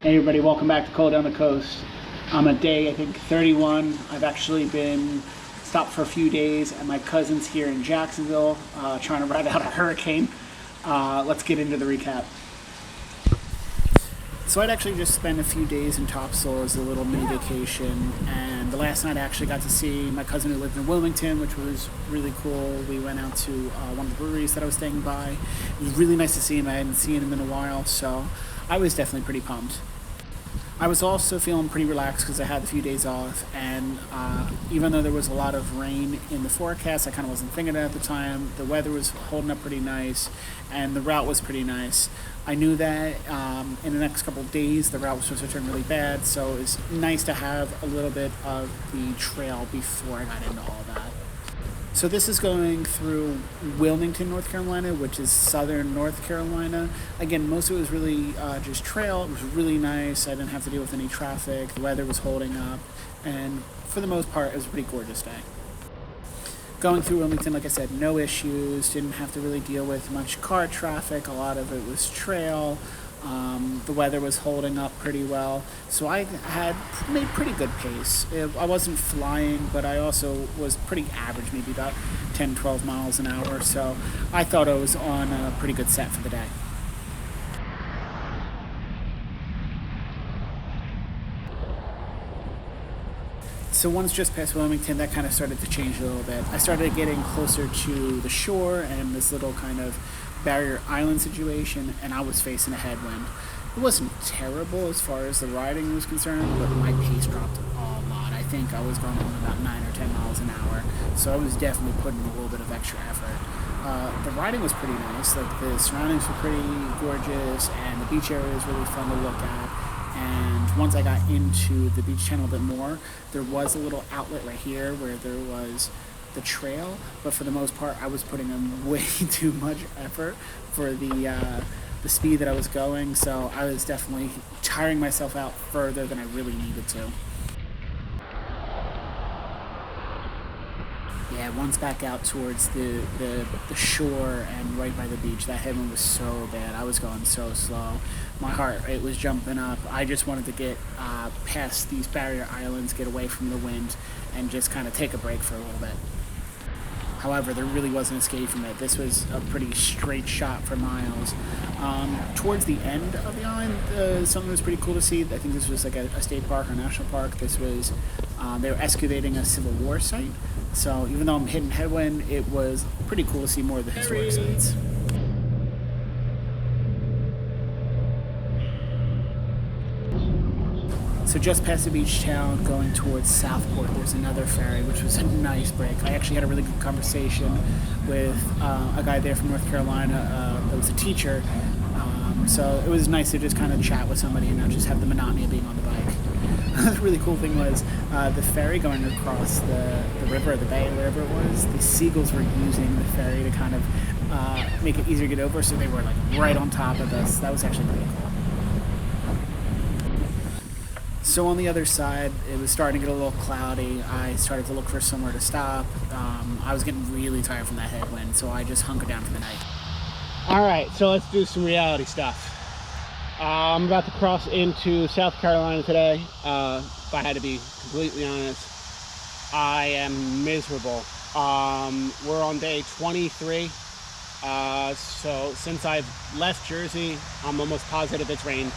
Hey everybody, welcome back to Cold Down the Coast. I'm at day, I think, 31. I've actually been stopped for a few days at my cousin's here in Jacksonville, trying to ride out a hurricane. Let's get into the recap. So I'd actually just spent a few days in Topsail as a little mini vacation, and the last night I actually got to see my cousin who lived in Wilmington, which was really cool. We went out to one of the breweries that I was staying by. It was really nice to see him. I hadn't seen him in a while, so I was definitely pretty pumped. I was also feeling pretty relaxed because I had a few days off, and even though there was a lot of rain in the forecast, I kind of wasn't thinking it at the time. The weather was holding up pretty nice, and the route was pretty nice. I knew that in the next couple of days the route was supposed to turn really bad, so it was nice to have a little bit of the trail before I got into all that. So this is going through Wilmington, North Carolina, which is southern North Carolina. Again, most of it was really just trail. It was really nice. I didn't have to deal with any traffic. The weather was holding up. And for the most part, it was a pretty gorgeous day. Going through Wilmington, like I said, no issues. Didn't have to really deal with much car traffic. A lot of it was trail. The weather was holding up pretty well, so I had made pretty good pace. I wasn't flying, but I also was pretty average, maybe about 10-12 miles an hour, so I thought I was on a pretty good set for the day. So once just past Wilmington, that kind of started to change a little bit. I started getting closer to the shore and this little kind of barrier island situation, and I was facing a headwind. It wasn't terrible as far as the riding was concerned, but my pace dropped a lot. I think I was going about 9 or 10 miles an hour, so I was definitely putting a little bit of extra effort. The riding was pretty nice. Like, the surroundings were pretty gorgeous, and the beach area was really fun to look at. And once I got into the beach channel a bit more, there was a little outlet right here where there was the trail, but for the most part I was putting in way too much effort for the speed that I was going, so I was definitely tiring myself out further than I really needed to. Yeah, once back out towards the shore and right by the beach, that headwind was so bad. I was going so slow. My heart rate was jumping up. I just wanted to get past these barrier islands, get away from the wind, and just kind of take a break for a little bit. However, there really wasn't escape from it. This was a pretty straight shot for miles. Towards the end of the island, something was pretty cool to see. I think this was like a state park or national park. This was, they were excavating a Civil War site. So even though I'm hitting headwind, it was pretty cool to see more of the historic sites. So just past the beach town, going towards Southport, there's another ferry, which was a nice break. I actually had a really good conversation with a guy there from North Carolina that was a teacher. So it was nice to just kind of chat with somebody and not just have the monotony of being on the bike. The really cool thing was the ferry going across the river or the bay, wherever it was, the seagulls were using the ferry to kind of make it easier to get over, so they were like right on top of us. That was actually pretty cool. So on the other side, it was starting to get a little cloudy. I started to look for somewhere to stop. I was getting really tired from that headwind, so I just hunkered down for the night. All right, so let's do some reality stuff. I'm about to cross into South Carolina today. If I had to be completely honest, I am miserable. We're on day 23. So since I've left Jersey, I'm almost positive it's rained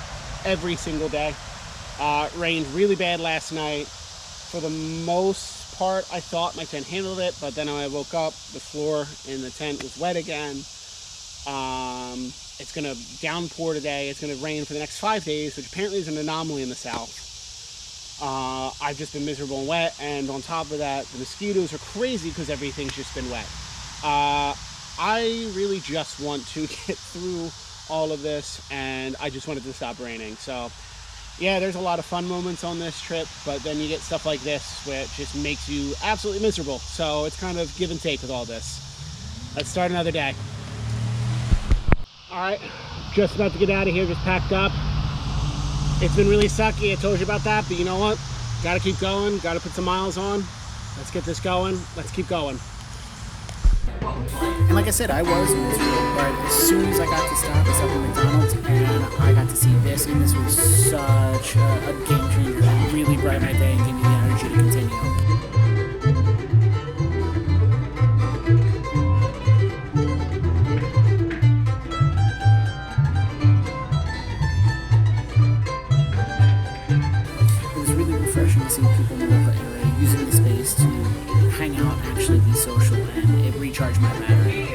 every single day. Rained really bad last night. For the most part, I thought my tent handled it, but then when I woke up, the floor in the tent was wet again. It's going to downpour today. It's going to rain for the next 5 days, which apparently is an anomaly in the south. I've just been miserable and wet, and on top of that, the mosquitoes are crazy because everything's just been wet. I really just want to get through all of this, and I just wanted to stop raining. So yeah, there's a lot of fun moments on this trip, but then you get stuff like this where it just makes you absolutely miserable. So it's kind of give and take with all this. Let's start another day. All right, just about to get out of here, just packed up. It's been really sucky, I told you about that, but you know what? Gotta keep going, gotta put some miles on. Let's get this going, let's keep going. And like I said, I was miserable, but as soon as I got to stop, I stopped at McDonald's and I got to see this, and this was such a game changer. It really brightened my day and gave me the energy to continue. It was really refreshing to see people in the local area using the space to hang out and actually be social, and it recharged my battery.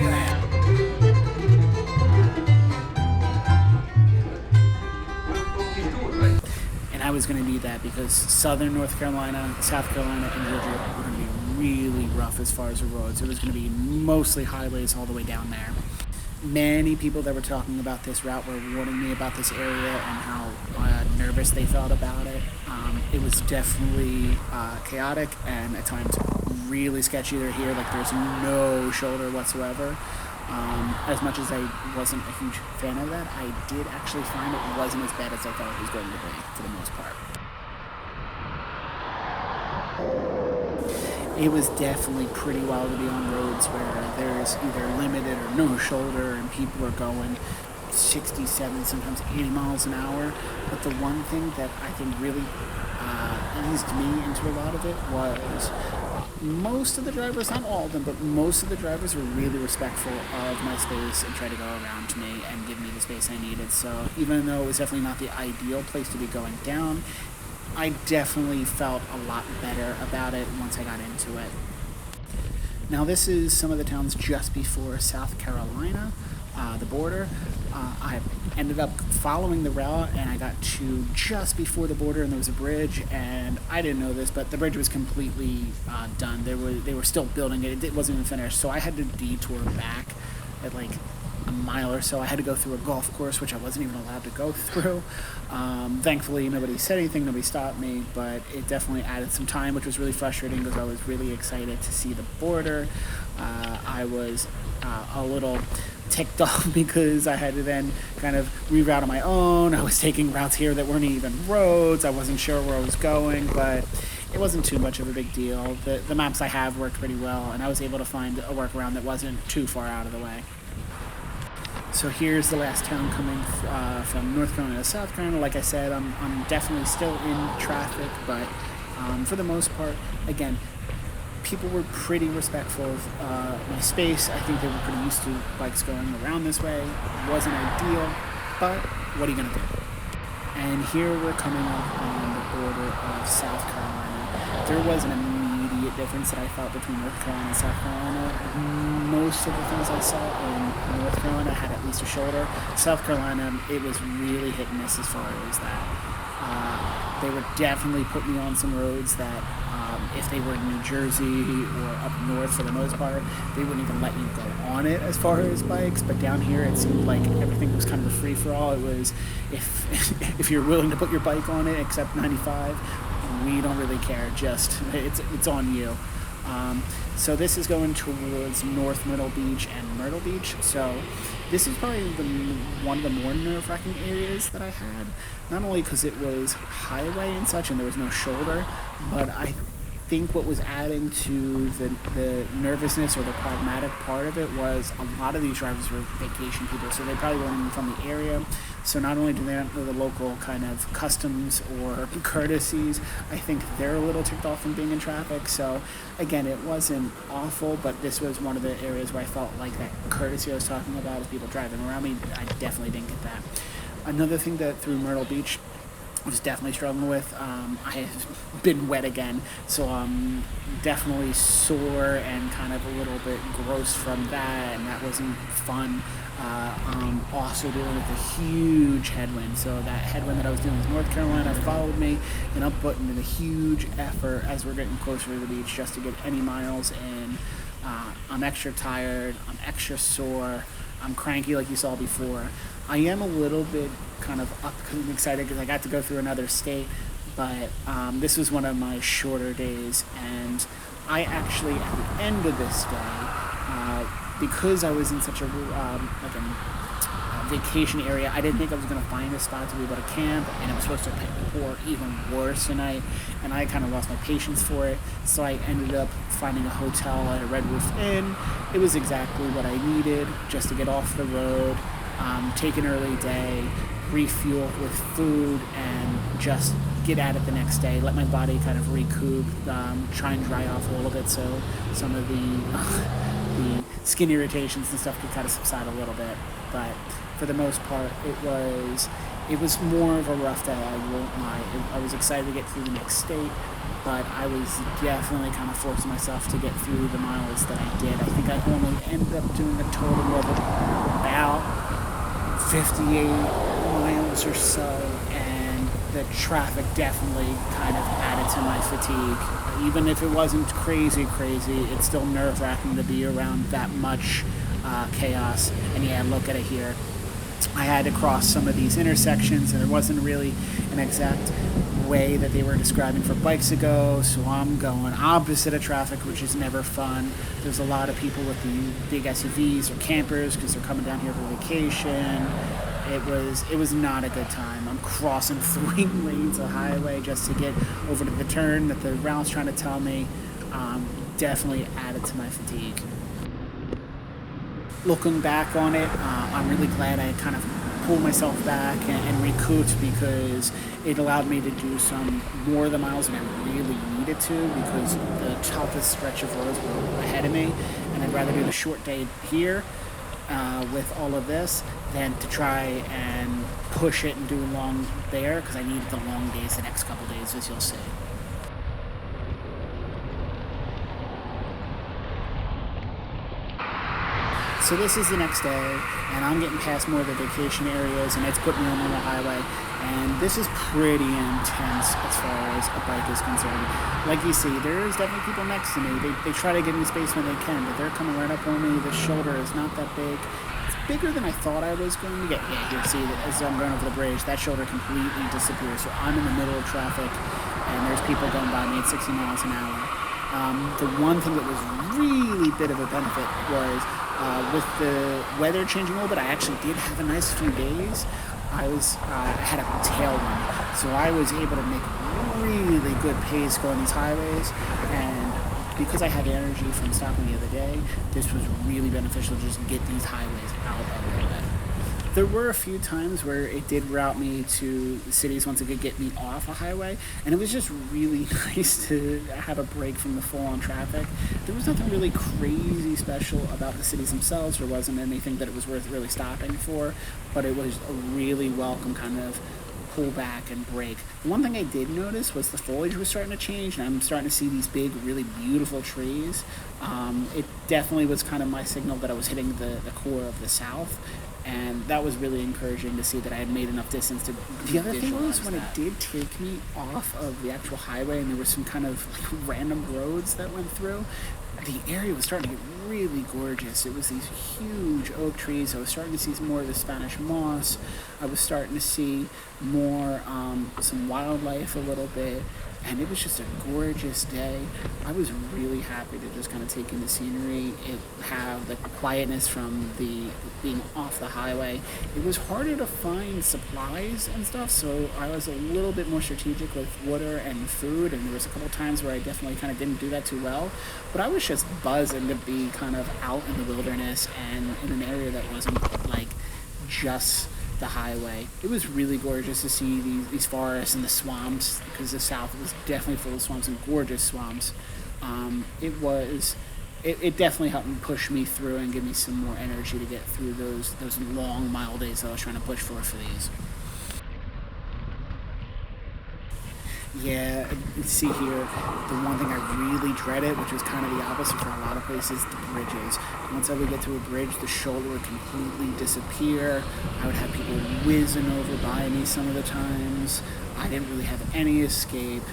And I was going to need that because southern North Carolina, South Carolina, and Georgia were going to be really rough as far as the roads. It was going to be mostly highways all the way down there. Many people that were talking about this route were warning me about this area and how nervous they felt about it. It was definitely chaotic and at times really sketchy. They're here, like there's no shoulder whatsoever. As much as I wasn't a huge fan of that, I did actually find it wasn't as bad as I thought it was going to be for the most part. It was definitely pretty wild to be on roads where there's either limited or no shoulder and people are going 60, 70, sometimes 80 miles an hour. But the one thing that I think really eased me into a lot of it was most of the drivers, not all of them, but most of the drivers were really respectful of my space and tried to go around me and give me the space I needed. So even though it was definitely not the ideal place to be going down, I definitely felt a lot better about it once I got into it. Now this is some of the towns just before South Carolina, the border. I ended up following the route and I got to just before the border and there was a bridge, and I didn't know this, but the bridge was completely done. They were still building it. It wasn't even finished, so I had to detour back at like a mile or so. I had to go through a golf course, which I wasn't even allowed to go through. Thankfully, nobody said anything, nobody stopped me, but it definitely added some time, which was really frustrating because I was really excited to see the border. I was a little ticked off because I had to then kind of reroute on my own. I was taking routes here that weren't even roads. I wasn't sure where I was going, but it wasn't too much of a big deal. The maps I have worked pretty well, and I was able to find a workaround that wasn't too far out of the way. So here's the last town coming from North Carolina to South Carolina. Like I said, I'm definitely still in traffic, but for the most part, again, people were pretty respectful of my space. I think they were pretty used to bikes going around this way. It wasn't ideal, but what are you going to do? And here we're coming up on the border of South Carolina. There was an immediate difference that I felt between North Carolina and South Carolina. Most of the things I saw in North Carolina had at least a shoulder. South Carolina, it was really hit and miss as far as that. They would definitely put me on some roads that if they were in New Jersey or up north for the most part, they wouldn't even let you go on it as far as bikes. But down here, it seemed like everything was kind of a free-for-all. It was, if you're willing to put your bike on it, except 95, we don't really care. Just, it's on you. So this is going towards North Myrtle Beach and Myrtle Beach. So this is probably one of the more nerve-wracking areas that I had. Not only because it was highway and such and there was no shoulder, but I think what was adding to the nervousness or the pragmatic part of it was a lot of these drivers were vacation people, so they probably weren't even from the area. So not only do they not know the local kind of customs or courtesies, I think they're a little ticked off from being in traffic. So again, it wasn't awful, but this was one of the areas where I felt like that courtesy I was talking about with people driving around me, I definitely didn't get that. Another thing that through Myrtle Beach was definitely struggling with. I have been wet again, so I'm definitely sore and kind of a little bit gross from that, and that wasn't fun. I'm also dealing with a huge headwind, so that headwind that I was dealing with in North Carolina followed me, and I'm putting in a huge effort as we're getting closer to the beach just to get any miles in. I'm extra tired, I'm extra sore, I'm cranky like you saw before. I am a little bit kind of up and excited because I got to go through another state, but this was one of my shorter days, and I actually, at the end of this day, because I was in such a vacation area. I didn't think I was going to find a spot to be able to camp, and it was supposed to pour even worse tonight, and I kind of lost my patience for it. So I ended up finding a hotel at a Red Roof Inn. It was exactly what I needed just to get off the road, take an early day, refuel with food, and just get at it the next day, let my body kind of recoup, try and dry off a little bit so some of the skin irritations and stuff could kind of subside a little bit. But for the most part, it was more of a rough day, I won't lie. I was excited to get through the next state, but I was definitely kind of forcing myself to get through the miles that I did. I think I only ended up doing a total of about 58 miles or so, and the traffic definitely kind of added to my fatigue. Even if it wasn't crazy, it's still nerve-wracking to be around that much chaos. And yeah, look at it here. I had to cross some of these intersections, and there wasn't really an exact way that they were describing for bikes to go, so I'm going opposite of traffic, which is never fun. There's a lot of people with the big SUVs or campers because they're coming down here for vacation. It was not a good time. I'm crossing 3 lanes of highway just to get over to the turn that the route's trying to tell me. Definitely added to my fatigue. Looking back on it, I'm really glad I kind of pulled myself back and recouped, because it allowed me to do some more of the miles than I really needed to, because the toughest stretch of roads were ahead of me, and I'd rather do the short day here with all of this than to try and push it and do long there, because I needed the long days the next couple days, as you'll see. So this is the next day, and I'm getting past more of the vacation areas, and it's putting me on the highway, and this is pretty intense as far as a bike is concerned. Like you see, there's definitely people next to me. They try to give me space when they can, but they're coming right up on me. The shoulder is not that big. It's bigger than I thought I was going to get. Yeah, you see that as I'm going over the bridge, that shoulder completely disappears. So I'm in the middle of traffic, and there's people going by me at 60 miles an hour. The one thing that was really bit of a benefit was with the weather changing a little bit, I actually did have a nice few days. I had a tailwind, so I was able to make really good pace going these highways, and because I had energy from stopping the other day, this was really beneficial to just get these highways out of the way. There were a few times where it did route me to cities once it could get me off a highway, and it was just really nice to have a break from the full-on traffic. There was nothing really crazy special about the cities themselves. There wasn't anything that it was worth really stopping for, but it was a really welcome kind of pull back and break. One thing I did notice was the foliage was starting to change, and I'm starting to see these big, really beautiful trees. It definitely was kind of my signal that I was hitting the core of the South, and that was really encouraging to see that I had made enough distance to The other thing was when it did take me off of the actual highway and there was some kind of like random roads that went through, the area was starting to get really gorgeous. It was these huge oak trees. I was starting to see more of the Spanish moss. I was starting to see more some wildlife a little bit, and it was just a gorgeous day. I was really happy to just kind of take in the scenery, have the quietness from the being off the highway. It was harder to find supplies and stuff, so I was a little bit more strategic with water and food, and there was a couple times where I definitely kind of didn't do that too well, but I was just buzzing to be kind of out in the wilderness and in an area that wasn't like just the highway. It was really gorgeous to see these forests and the swamps, because the South was definitely full of swamps and gorgeous swamps. It definitely helped me push me through and give me some more energy to get through those long mile days that I was trying to push for these. Yeah, see here, the one thing I really dreaded, which was kind of the opposite for a lot of places, the bridges. Once I would get to a bridge, the shoulder would completely disappear. I would have people whizzing over by me some of the times. I didn't really have any escape,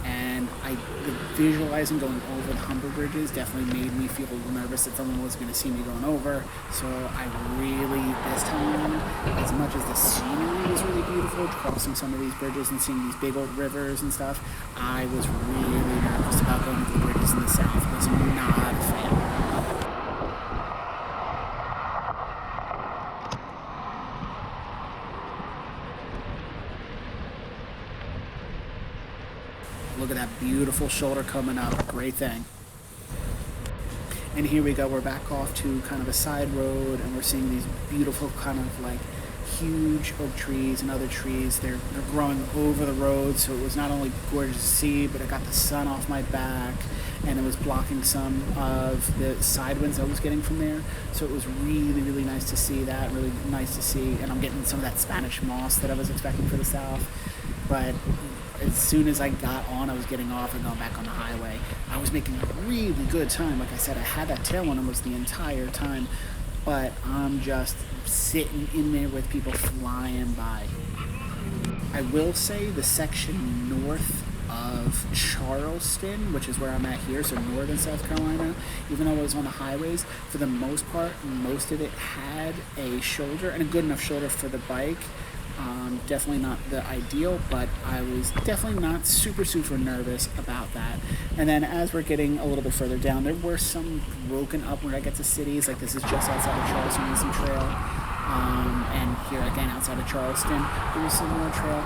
and the visualizing going over the Humber bridges definitely made me feel a little nervous that someone was going to see me going over. So I really, this time, as much as the scenery was really beautiful, crossing some of these bridges and seeing these big old rivers and stuff, I was really nervous about going to the bridges in the South. I was not a fan. Look at that beautiful shoulder coming up. Great thing. And here we go. We're back off to kind of a side road, and we're seeing these beautiful kind of like huge oak trees and other trees. They're growing over the road, so it was not only gorgeous to see, but I got the sun off my back, and it was blocking some of the side winds I was getting from there. So it was really, really nice to see that, really nice to see. And I'm getting some of that Spanish moss that I was expecting for the south. But as soon as I got on, I was getting off and going back on the highway. I was making a really good time. Like I said, I had that tailwind almost the entire time, but I'm just sitting in there with people flying by. I will say the section north of Charleston, which is where I'm at here, so northern South Carolina, even though I was on the highways, for the most part, most of it had a shoulder, and a good enough shoulder for the bike. Definitely not the ideal, but I was definitely not super nervous about that. And then as we're getting a little bit further down, there were some broken up where I get to cities, like this is just outside of Charleston, Easton Trail. And here again outside of Charleston, there was some more trail.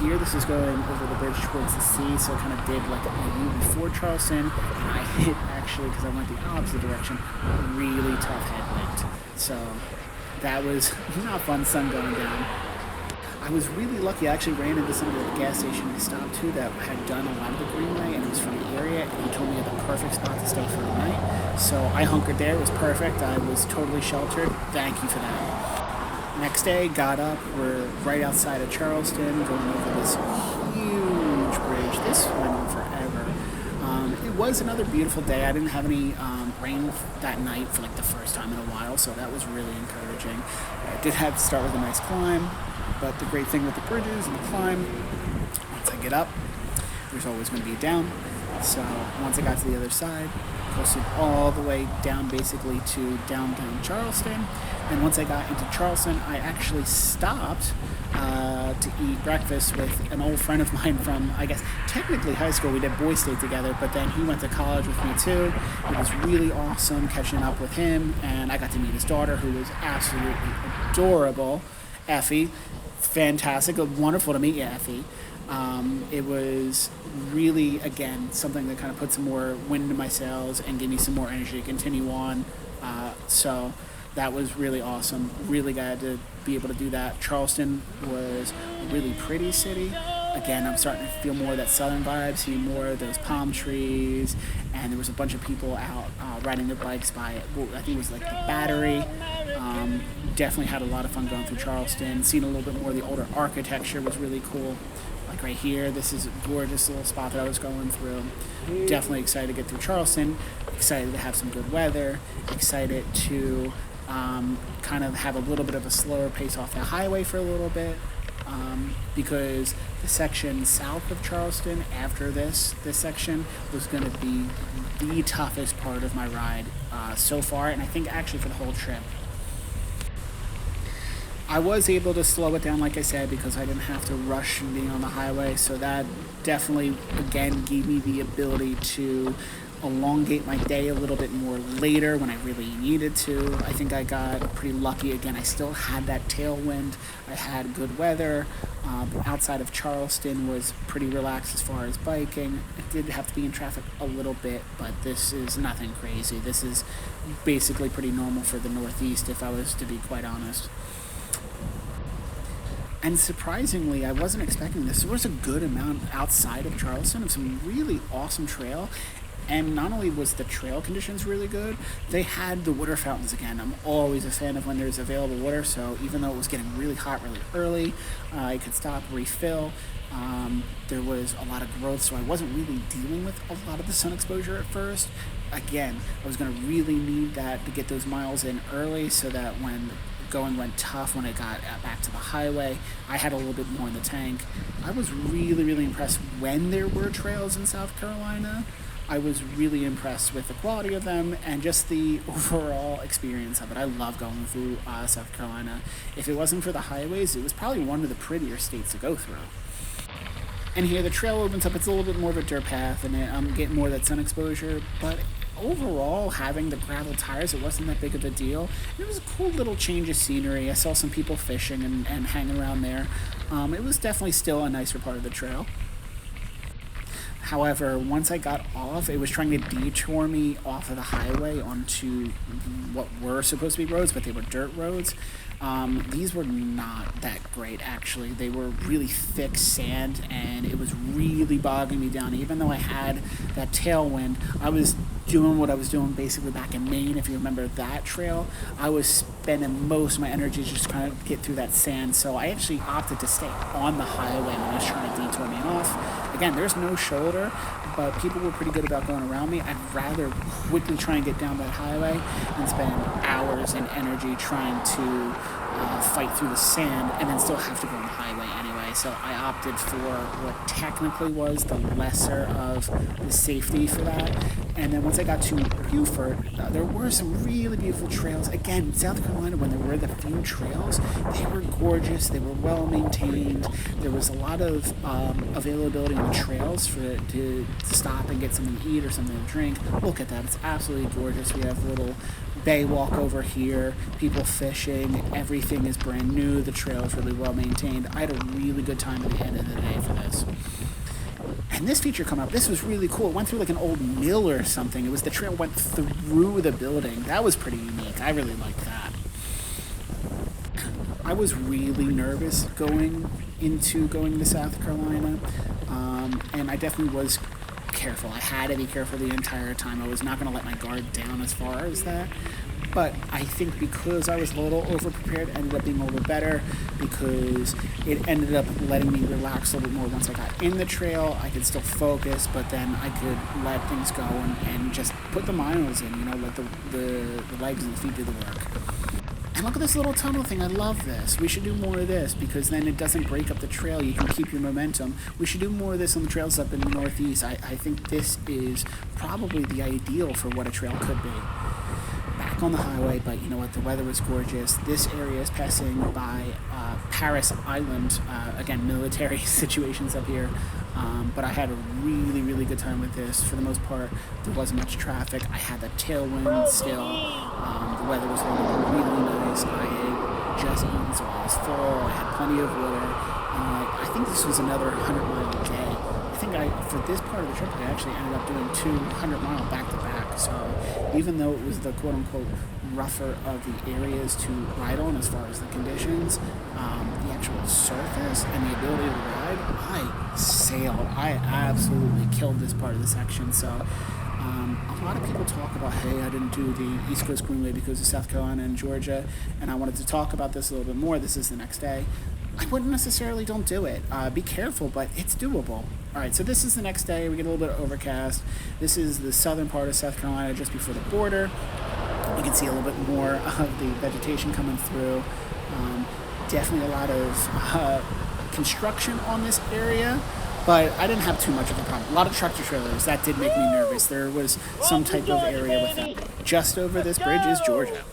Here, this is going over the bridge towards the sea, so I kind of did like a U before Charleston, and I hit, actually, because I went the opposite direction, really tough headwind. So that was not fun, sun going down. I was really lucky. I actually ran into somebody at the gas station I stopped to that had done a lot of the Greenway, and it was from the area, and he told me the perfect spot to stay for the night. So I hunkered there. It was perfect. I was totally sheltered. Thank you for that. Next day, got up. We're right outside of Charleston, going over this huge bridge. This went on forever. It was another beautiful day. I didn't have any rain that night for like the first time in a while, so that was really encouraging. I did have to start with a nice climb. But the great thing with the bridges and the climb, once I get up, there's always going to be a down. So once I got to the other side, coasted all the way down basically to downtown Charleston. And once I got into Charleston, I actually stopped to eat breakfast with an old friend of mine from, I guess, technically high school. We did Boy State together, but then he went to college with me too. It was really awesome catching up with him, and I got to meet his daughter, who was absolutely adorable. Effie, fantastic, wonderful to meet you, Effie. It was really, again, something that kind of put some more wind in my sails and gave me some more energy to continue on. So that was really awesome. Really glad to be able to do that. Charleston was a really pretty city. Again, I'm starting to feel more of that southern vibe, see more of those palm trees, and there was a bunch of people out riding their bikes by, I think it was like the Battery. Definitely had a lot of fun going through Charleston. Seeing a little bit more of the older architecture was really cool. Like right here, this is a gorgeous little spot that I was going through. Definitely excited to get through Charleston. Excited to have some good weather. Excited to kind of have a little bit of a slower pace off the highway for a little bit. Because the section south of Charleston after this section was going to be the toughest part of my ride so far, and I think actually for the whole trip. I was able to slow it down, like I said, because I didn't have to rush being on the highway, so that definitely, again, gave me the ability to elongate my day a little bit more later when I really needed to. I think I got pretty lucky. Again, I still had that tailwind. I had good weather. Outside of Charleston was pretty relaxed as far as biking. I did have to be in traffic a little bit, but this is nothing crazy. This is basically pretty normal for the Northeast, if I was to be quite honest. And surprisingly, I wasn't expecting this. There was a good amount outside of Charleston of some really awesome trail. And not only was the trail conditions really good, they had the water fountains again. I'm always a fan of when there's available water, so even though it was getting really hot really early, I could stop, refill. There was a lot of growth, so I wasn't really dealing with a lot of the sun exposure at first. Again, I was going to really need that to get those miles in early so that when going went tough, when I got back to the highway, I had a little bit more in the tank. I was really impressed when there were trails in South Carolina. I was really impressed with the quality of them and just the overall experience of it. I love going through South Carolina. If it wasn't for the highways, it was probably one of the prettier states to go through. And here the trail opens up. It's a little bit more of a dirt path, and I'm getting more of that sun exposure. But overall, having the gravel tires, it wasn't that big of a deal. It was a cool little change of scenery. I saw some people fishing and hanging around there. It was definitely still a nicer part of the trail. However, once I got off, it was trying to detour me off of the highway onto what were supposed to be roads, but they were dirt roads. These were not that great, actually. They were really thick sand, and it was really bogging me down. Even though I had that tailwind, I was doing what I was doing basically back in Maine, if you remember that trail. I was spending most of my energy just trying to get through that sand, so I actually opted to stay on the highway when I was trying to detour me off. Again, there's no shoulder, but people were pretty good about going around me. I'd rather quickly try and get down that highway than spend hours and energy trying to fight through the sand and then still have to go on the highway anyway. So I opted for what technically was the lesser of the safety for that. And then once I got to Beaufort, there were some really beautiful trails. Again, South Carolina, when there were the few trails, they were gorgeous. They were well maintained. There was a lot of availability on the trails to stop and get something to eat or something to drink. Look at that. It's absolutely gorgeous. We have a little bay walk over here, people fishing. Everything is brand new. The trail is really well maintained. I had a really good time at the end of the day for this. And this feature come up, this was really cool. It went through like an old mill or something. It was the trail went through the building. That was pretty unique. I really liked that. I was really nervous going to South Carolina, and I definitely was careful. I had to be careful the entire time. I was not going to let my guard down as far as that. But I think because I was a little over-prepared, it ended up being a little bit better because it ended up letting me relax a little bit more. Once I got in the trail, I could still focus, but then I could let things go and just put the miles in, let the legs and the feet do the work. And look at this little tunnel thing. I love this. We should do more of this because then it doesn't break up the trail. You can keep your momentum. We should do more of this on the trails up in the Northeast. I think this is probably the ideal for what a trail could be. Back on the highway, but you know what? The weather was gorgeous. This area is passing by Paris Island. Again, military situations up here. But I had a really, really good time with this. For the most part, there wasn't much traffic. I had the tailwind still. The weather was really nice. I had just eaten, so I was full. I had plenty of water. I think this was another 100-mile day. I think for this part of the trip, I actually ended up doing 200-mile back-to-back. So even though it was the quote-unquote rougher of the areas to ride on as far as the conditions, the actual surface and the ability to ride, I sailed. I absolutely killed this part of the section. So a lot of people talk about, hey, I didn't do the East Coast Greenway because of South Carolina and Georgia, and I wanted to talk about this a little bit more. This is the next day. I wouldn't necessarily don't do it. Be careful, but it's doable. All right, so this is the next day. We get a little bit overcast. This is the southern part of South Carolina, just before the border. You can see a little bit more of the vegetation coming through. Definitely a lot of construction on this area, but I didn't have too much of a problem. A lot of tractor trailers, that did make me nervous. There was some type of area with them. Just over this bridge is Georgia.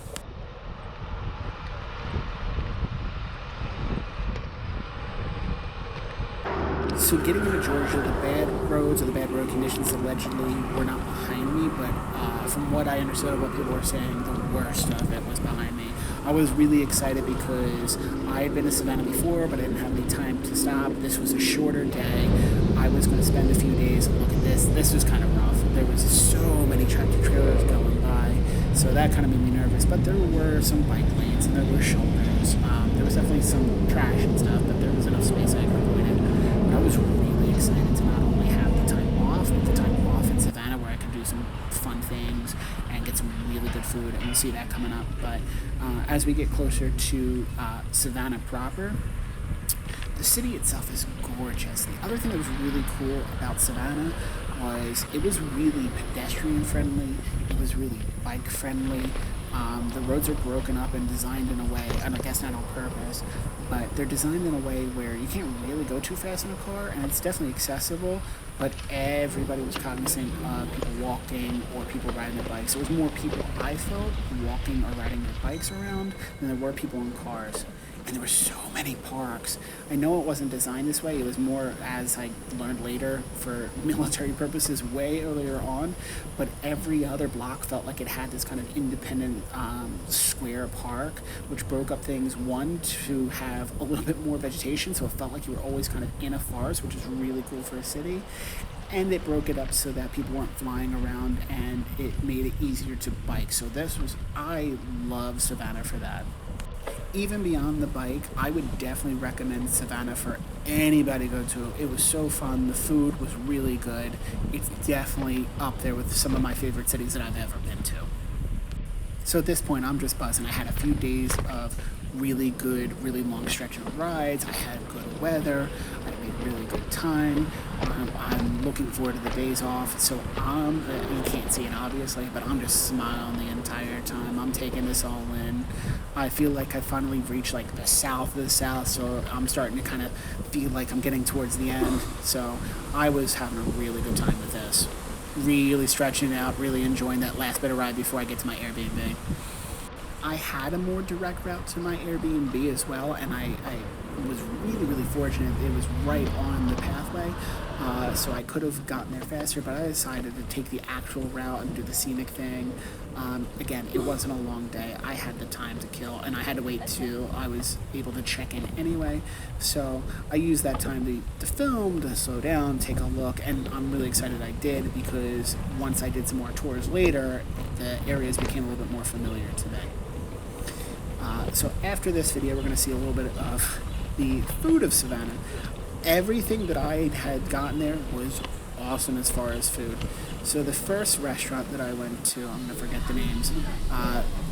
So getting into Georgia, the bad roads or the bad road conditions allegedly were not behind me, but from what I understood of what people were saying, the worst of it was behind me. I was really excited because I had been to Savannah before, but I didn't have any time to stop. This was a shorter day. I was going to spend a few days. Look at this. This was kind of rough. There was so many tractor trailers going by, so that kind of made me nervous. But there were some bike lanes and there were shoulders. There was definitely some trash and stuff, but there was enough space I could avoid it. But I was really excited to not only have the time off, but the time off in Savannah where I could do some fun things and get some really good food, and we'll see that coming up. But as we get closer to Savannah proper, the city itself is gorgeous. The other thing that was really cool about Savannah was it was really pedestrian friendly. It was really bike friendly. The roads are broken up and designed in a way, and I guess not on purpose, but they're designed in a way where you can't really go too fast in a car, and it's definitely accessible, but everybody was cognizant of people walking or people riding their bikes. There was more people, I felt, walking or riding their bikes around than there were people in cars. and there were so many parks. I know it wasn't designed this way. It was more, as I learned later, for military purposes way earlier on, but every other block felt like it had this kind of independent square park, which broke up things, one, to have a little bit more vegetation, so it felt like you were always kind of in a forest, which is really cool for a city. And it broke it up so that people weren't flying around, and it made it easier to bike. So I love Savannah for that. Even beyond the bike, I would definitely recommend Savannah for anybody to go to. It was so fun. The food was really good. It's definitely up there with some of my favorite cities that I've ever been to. So at this point, I'm just buzzing. I had a few days of really good, really long stretch of rides. I had good weather. I made really good time. I'm looking forward to the days off. So you can't see it obviously, but I'm just smiling the entire time. I'm taking this all in. I feel like I finally reached like the south of the south, so I'm starting to kind of feel like I'm getting towards the end. So I was having a really good time with this. Really stretching out, really enjoying that last bit of ride before I get to my Airbnb. I had a more direct route to my Airbnb as well, and I was really, really fortunate. It was right on the pathway, so I could have gotten there faster, but I decided to take the actual route and do the scenic thing. Again, it wasn't a long day. I had the time to kill, and I had to wait till I was able to check in anyway, so I used that time to film, to slow down, take a look, and I'm really excited I did, because once I did some more tours later, the areas became a little bit more familiar to me. So after this video, we're going to see a little bit of the food of Savannah. Everything that I had gotten there was awesome as far as food. So the first restaurant that I went to, I'm going to forget the names,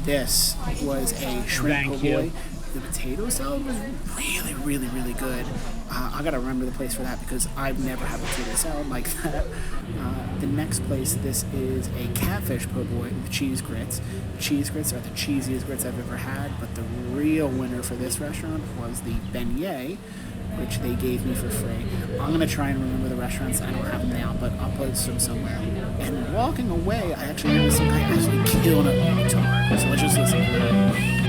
this was a shrimp po' boy. The potato salad was really, really, really good. I gotta remember the place for that, because I've never had potato salad like that. The next place, this is a catfish po' boy with cheese grits. Cheese grits are the cheesiest grits I've ever had, but the real winner for this restaurant was the beignet, which they gave me for free. I'm gonna try and remember the restaurants. I don't have them now, but I'll post them somewhere. And walking away, I actually remember some guy actually killed it on guitar. So let's just listen to that.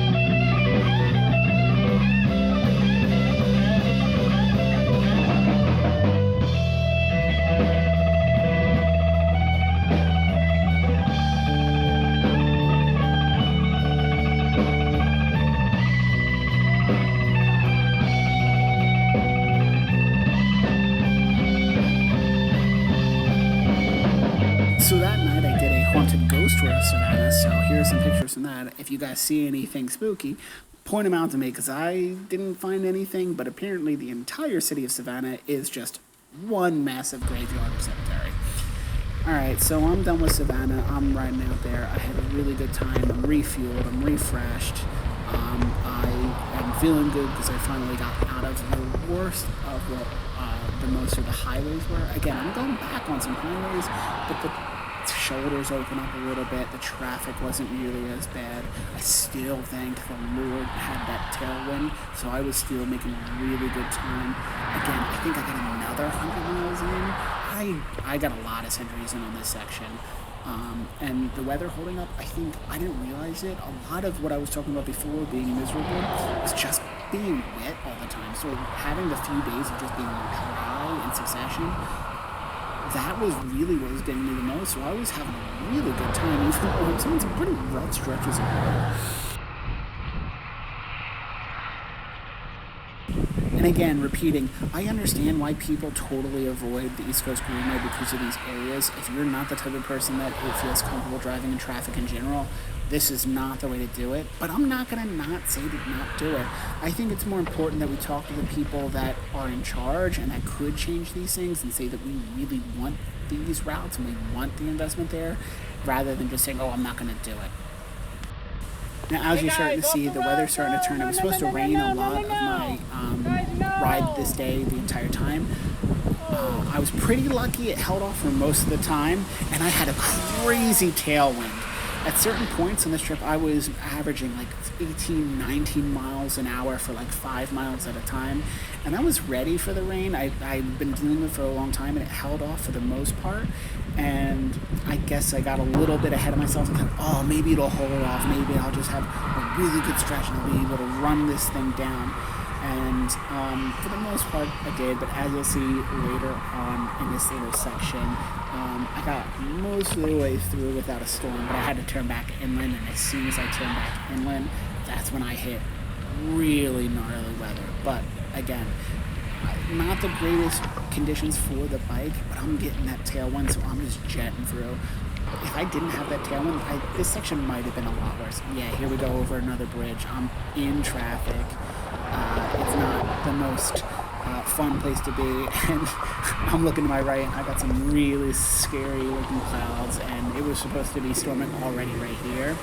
So that night I did a haunted ghost tour of Savannah, so here are some pictures from that. If you guys see anything spooky, point them out to me, because I didn't find anything, but apparently the entire city of Savannah is just one massive graveyard or cemetery. Alright, so I'm done with Savannah. I'm riding out there. I had a really good time. I'm refueled. I'm refreshed. I am feeling good because I finally got out of the worst of what the most of the highways were. Again, I'm going back on some highways, but the shoulders open up a little bit. The traffic wasn't nearly as bad. I still thank the Lord had that tailwind, so I was still making really good time. Again, I think I got another 100 miles in. I got a lot of centuries in on this section. And the weather holding up, I think I didn't realize it. A lot of what I was talking about before, being miserable, was just being wet all the time. So having the few days of just being dry in succession, that was really what was getting me the most. So I was having a really good time, even though I was on some pretty rough stretches of water. And again, repeating, I understand why people totally avoid the East Coast Greenway because of these areas. If you're not the type of person that feels comfortable driving in traffic in general, this is not the way to do it. But I'm not going to not say to not do it. I think it's more important that we talk to the people that are in charge and that could change these things and say that we really want these routes and we want the investment there, rather than just saying, oh, I'm not going to do it. Now, as you're starting to see, the weather's starting to turn. It was supposed to rain a lot of my ride this day the entire time. I was pretty lucky. It held off for most of the time, and I had a crazy tailwind. At certain points on this trip, I was averaging like 18, 19 miles an hour for like 5 miles at a time, and I was ready for the rain. I'd been dealing with it for a long time, and it held off for the most part. And I guess I got a little bit ahead of myself and thought, oh, maybe it'll hold off. Maybe I'll just have a really good stretch and I'll be able to run this thing down. And for the most part, I did. But as you'll see later on in this little section, I got most of the way through without a storm, but I had to turn back inland. And as soon as I turned back inland, that's when I hit really gnarly weather. But again, not the greatest conditions for the bike, but I'm getting that tailwind, so I'm just jetting through. If I didn't have that tailwind, this section might have been a lot worse. Yeah, here we go over another bridge. I'm in traffic. It's not the most fun place to be, and I'm looking to my right, and I got some really scary looking clouds, and it was supposed to be storming already right here.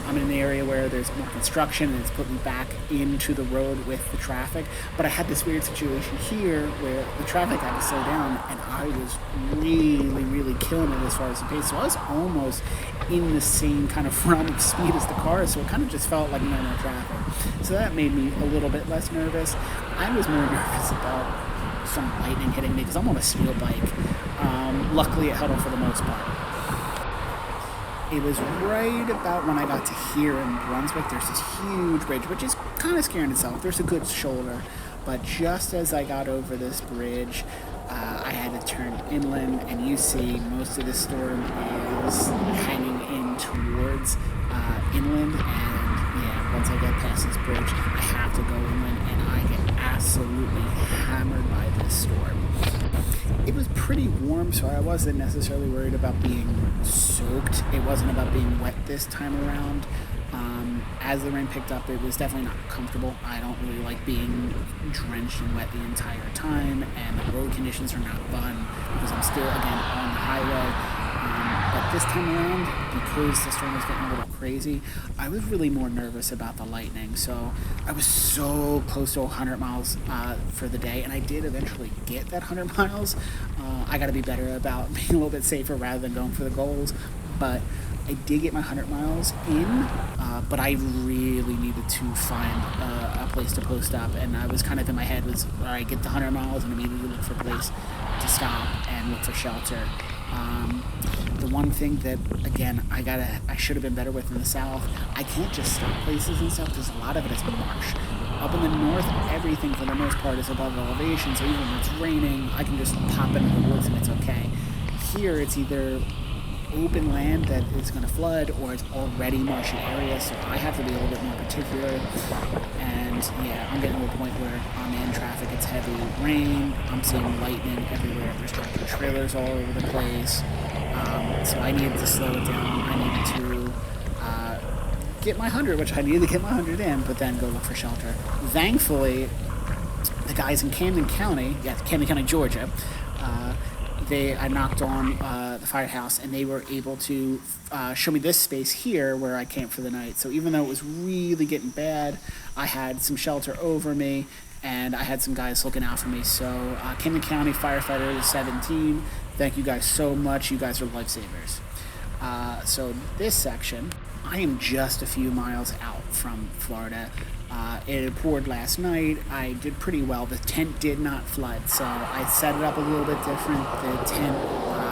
I'm in an area where there's more construction and it's put me back into the road with the traffic. But I had this weird situation here where the traffic had to slow down and I was really killing it as far as the pace. So I was almost in the same kind of realm of speed as the car. So it kind of just felt like normal traffic. So that made me a little bit less nervous. I was more nervous about some lightning hitting me because I'm on a steel bike. Luckily it held on for the most part. It was right about when I got to here in Brunswick. There's this huge bridge, which is kind of scary in itself. There's a good shoulder, but just as I got over this bridge, I had to turn inland, and you see most of the storm is hanging in towards inland, and yeah, once I get past this bridge, I have to go inland, and I get absolutely hammered by this storm. It was pretty warm, so I wasn't necessarily worried about being soaked. It wasn't about being wet this time around. As the rain picked up, it was definitely not comfortable. I don't really like being drenched and wet the entire time, and the road conditions are not fun because I'm still, again, on the highway. But this time around, because the storm was getting a little crazy, I was really more nervous about the lightning. So I was so close to 100 miles for the day, and I did eventually get that 100 miles. I got to be better about being a little bit safer rather than going for the goals. But I did get my 100 miles in, but I really needed to find a place to post up. And I was kind of in my head was, all right, get the 100 miles and immediately look for a place to stop and look for shelter. The one thing that, again, I should have been better with in the south, I can't just stop places and stuff because a lot of it is marsh. Up in the north, everything for the most part is above elevation, so even when it's raining, I can just pop into the woods and it's okay. Here, it's either open land that is going to flood or it's already marshy area, so I have to be a little bit more particular. And yeah, I'm getting to a point where I'm in traffic, it's heavy rain, I'm seeing lightning everywhere, there's tractor trailers all over the place. So I needed to slow it down. I needed to get my 100, which I needed to get my 100 in, but then go look for shelter. Thankfully, the guys in Camden County, Georgia, I knocked on the firehouse, and they were able to show me this space here where I camped for the night. So even though it was really getting bad, I had some shelter over me, and I had some guys looking out for me. So Camden County Firefighters 17, thank you guys so much. You guys are lifesavers. So this section, I am just a few miles out from Florida. It had poured last night. I did pretty well. The tent did not flood, so I set it up a little bit different. The tent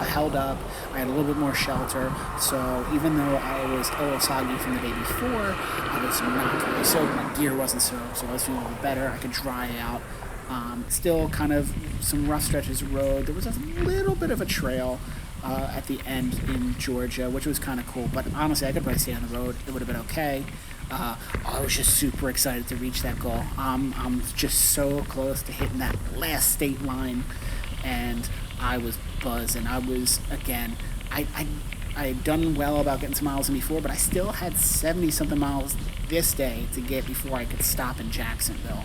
held up. I had a little bit more shelter, so even though I was a little soggy from the day before, I was not really soaked. My gear wasn't soaked, so I was feeling a little better. I could dry out. Still kind of some rough stretches of road. There was a little bit of a trail at the end in Georgia, which was kind of cool, but honestly, I could probably stay on the road. It would have been okay. I was just super excited to reach that goal. I'm just so close to hitting that last state line, and I was buzzing. I was, again, I had done well about getting some miles in before, but I still had 70-something miles this day to get before I could stop in Jacksonville.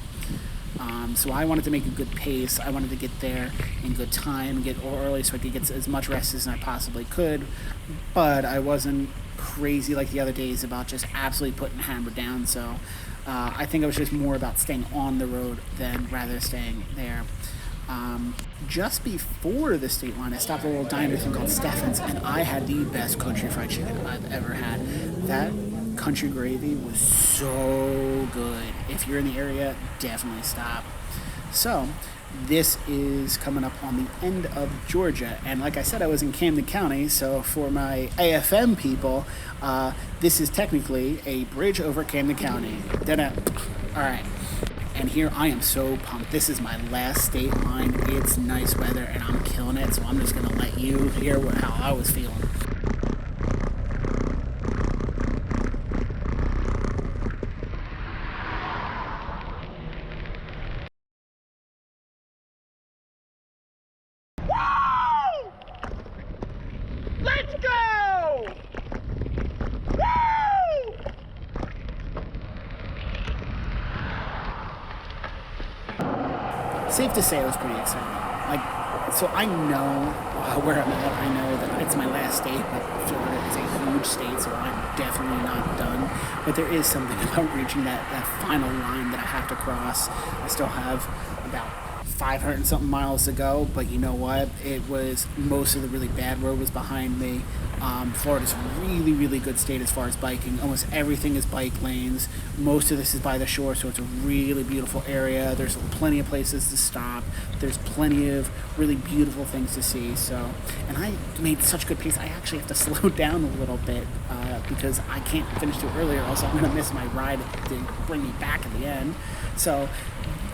So I wanted to make a good pace. I wanted to get there in good time, get early so I could get as much rest as I possibly could, but I wasn't crazy like the other days about just absolutely putting the hammer down. So I think it was just more about staying on the road than rather staying there. Just before the state line, I stopped at a little diner thing called Steffens, and I had the best country fried chicken I've ever had. That country gravy was so good. If you're in the area, definitely stop. So this is coming up on the end of Georgia, and like I said, I was in Camden County, so for my AFM people, this is technically a bridge over Camden County. All right, and here I am so pumped. This is my last state line. It's nice weather, and I'm killing it, so I'm just gonna let you hear how I was feeling. Let's go! Woo! Safe to say I was pretty excited. So I know where I'm at. I know that it's my last state, but Florida is a huge state, so I'm definitely not done. But there is something about reaching that final line that I have to cross. I still have about 500 and something miles to go, but you know what? It was most of the really bad road was behind me. Florida's a really, really good state as far as biking. Almost everything is bike lanes. Most of this is by the shore, so it's a really beautiful area. There's plenty of places to stop. There's plenty of really beautiful things to see. So, and I made such good pace. I actually have to slow down a little bit because I can't finish too early, or else I'm going to miss my ride to bring me back at the end. So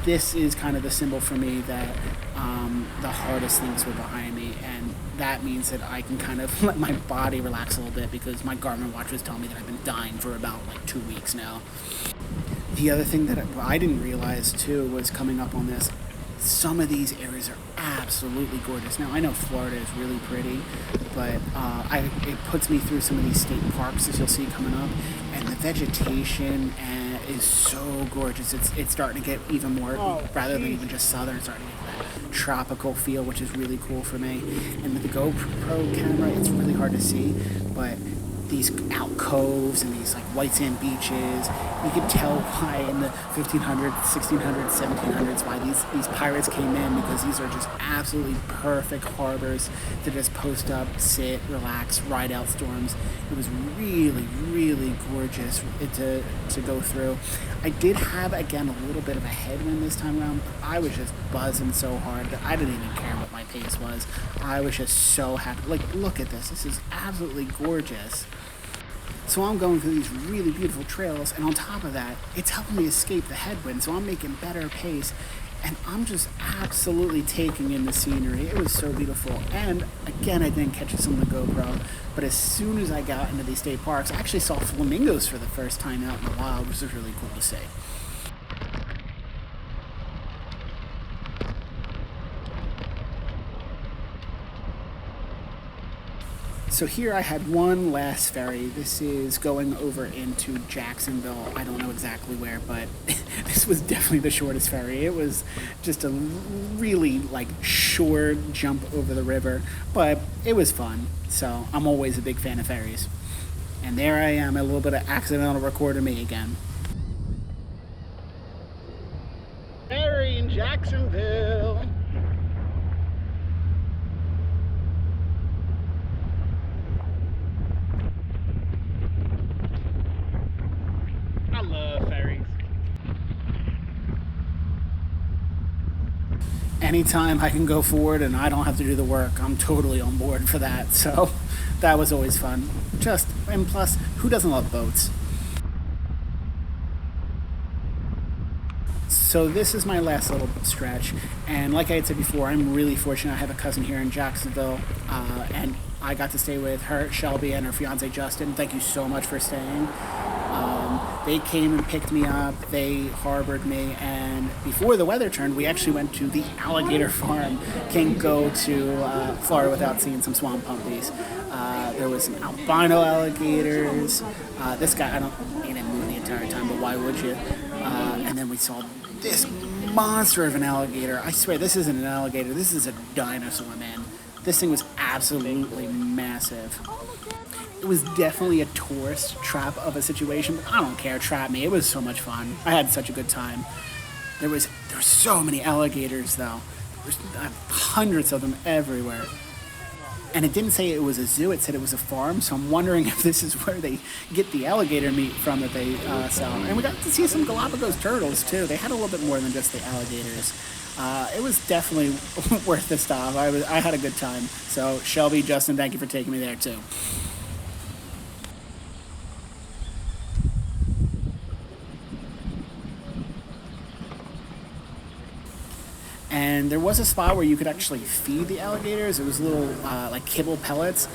this is kind of the symbol for me that the hardest things were behind me, and that means that I can kind of let my body relax a little bit, because my Garmin watch was telling me that I've been dying for about like 2 weeks now. The other thing that I didn't realize too was coming up on this, some of these areas are absolutely gorgeous. Now I know Florida is really pretty, but it puts me through some of these state parks, as you'll see coming up, and the vegetation is so gorgeous. It's starting to get even more, rather than even just southern, it's starting to get that tropical feel, which is really cool for me. And with the GoPro camera, it's really hard to see, but these alcoves and these like white sand beaches, you can tell why in the 1500s, 1600s, 1700s why these pirates came in, because these are just absolutely perfect harbors to just post up, sit, relax, ride out storms. It was really, really gorgeous to go through. I did have, again, a little bit of a headwind this time around. I was just buzzing so hard that I didn't even care what my pace was. I was just so happy. Like, look at this. This is absolutely gorgeous. So I'm going through these really beautiful trails, and on top of that, it's helping me escape the headwind, so I'm making better pace, and I'm just absolutely taking in the scenery. It was so beautiful, and again, I didn't catch this on the GoPro, but as soon as I got into these state parks, I actually saw flamingos for the first time out in the wild, which was really cool to see. So here I had one last ferry. This is going over into Jacksonville. I don't know exactly where, but this was definitely the shortest ferry. It was just a really short jump over the river, but it was fun. So I'm always a big fan of ferries. And there I am, a little bit of accidental recording me again. Ferry in Jacksonville. Anytime I can go forward and I don't have to do the work, I'm totally on board for that. So that was always fun. And plus, who doesn't love boats? So this is my last little stretch, and like I had said before, I'm really fortunate. I have a cousin here in Jacksonville, and I got to stay with her, Shelby, and her fiance Justin. Thank you so much for staying. They came and picked me up, they harbored me, and before the weather turned, we actually went to the alligator farm. Can't go to Florida without seeing some swamp puppies. There was some albino alligators. This guy, he didn't move the entire time, but why would you? And then we saw this monster of an alligator. I swear, this isn't an alligator, this is a dinosaur, man. This thing was absolutely massive. It was definitely a tourist trap of a situation, but I don't care, trap me. It was so much fun. I had such a good time. There were so many alligators, though. There's hundreds of them everywhere. And it didn't say it was a zoo, it said it was a farm, so I'm wondering if this is where they get the alligator meat from that they sell. And we got to see some Galapagos turtles, too. They had a little bit more than just the alligators. It was definitely worth the stop. I had a good time. So Shelby, Justin, thank you for taking me there too. And there was a spot where you could actually feed the alligators. It was little like kibble pellets.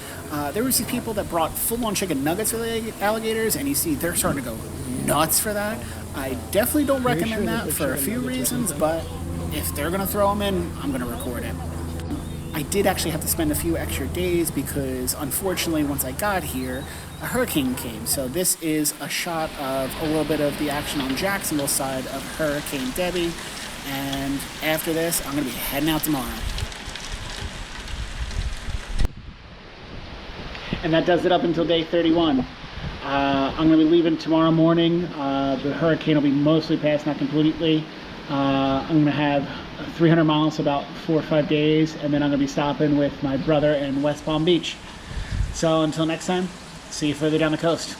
There was these people that brought full-on chicken nuggets for the alligators, and you see they're starting to go nuts for that. I definitely don't recommend that for a few reasons, but if they're gonna throw them in, I'm gonna record it. I did actually have to spend a few extra days because unfortunately once I got here, a hurricane came. So this is a shot of a little bit of the action on Jacksonville's side of Hurricane Debbie. And after this, I'm gonna be heading out tomorrow. And that does it up until day 31. I'm gonna be leaving tomorrow morning. The hurricane will be mostly past, not completely. I'm gonna have 300 miles, about 4 or 5 days, and then I'm gonna be stopping with my brother in West Palm Beach. So until next time, see you further down the coast.